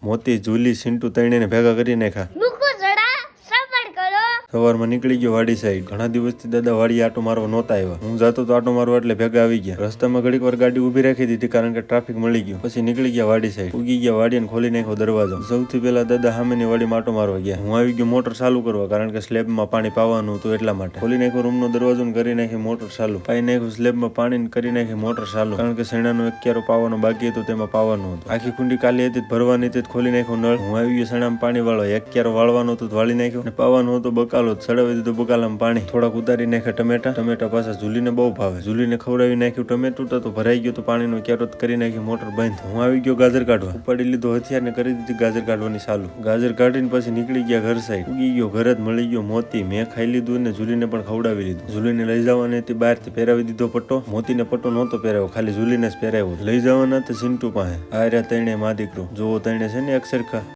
મોતી, ઝૂલી, સિન્ટુ ત્રણેયને ભેગા કરી નાખ્યા. સવારમાં નીકળી ગયો વાડી સાઈડ. ઘણા દિવસથી દાદા વાડી આટો મારવા નહોતા આવ્યા. હું જતો તો આટો મારવા એટલે ભેગા આવી ગયા. રસ્તામાં ઘડીક વાર ગાડી ઉભી રાખી દીધી કારણ કે ટ્રાફિક મળી ગયો. પછી નીકળી ગયા વાડી સાઈડ. ઉગી ગયા વાડી અને ખોલી નાખ્યો દરવાજો. સૌથી પહેલા દાદા સામેની વાડીમાં આટો મારવા ગયા. હું આવી ગયો મોટર ચાલુ કરવા કારણ કે સ્લેબમાં પાણી પાવાનું હતું એટલા માટે. ખોલી નાખ્યો રૂમનો દરવાજો ને કરી નાખી મોટર ચાલુ. પાઈ નાખ્યું સ્લેબમાં પાણી કરી નાખી મોટર ચાલુ કારણ કે શેણાનો એક ક્યારો પાવાનો બાકી હતો તેમાં પાવાનું હતું. આખી કુંડી કાલી હતી ભરવાની હતી. ખોલી નાખ્યું નળ. હું આવી ગયો શેણામાં પાણી વાળો. એક ક્યારો વાળવાનો હતું વાળી નાખ્યો અને પાવાનું હતું બકાલો ચડાવી દીધું બકાલામાં પાણી. થોડાક ઉતારી નાખ્યા ટમેટા પાછા ઝૂલીને બહુ ભાવે. ઝૂલીને ખવડાવી નાખ્યું ટમેટું તો ભરાઈ ગયું તો પાણીનો ક્યારો કરી નાખી મોટર બંધ. હું આવી ગયો ગાજર કાઢવા. ઉપાડી લીધો હથિયાર ને કરી દીધી ગાજર કાઢવાની ચાલુ. ગાજર કાઢીને પછી નીકળી ગયા ઘર સાઈડ. ઉગી ગયો ઘર જ મળી ગયો મોતી. મેં ખાઈ લીધું ને ઝૂલીને પણ ખવડાવી લીધું. ઝૂલીને લઈ જવાની હતી બહારથી પહેરાવી દીધો પટ્ટો. મોતીને પટ્ટો નહોતો પહેરાવ્યો ખાલી ઝૂલીને જ પહેરાવ્યો. લઈ જવાના તો સિન્ટુ પાસે. આ રહ્યા ત્રણે માં દીકરો. જોવો ત્રણે છે ને એક સરખા.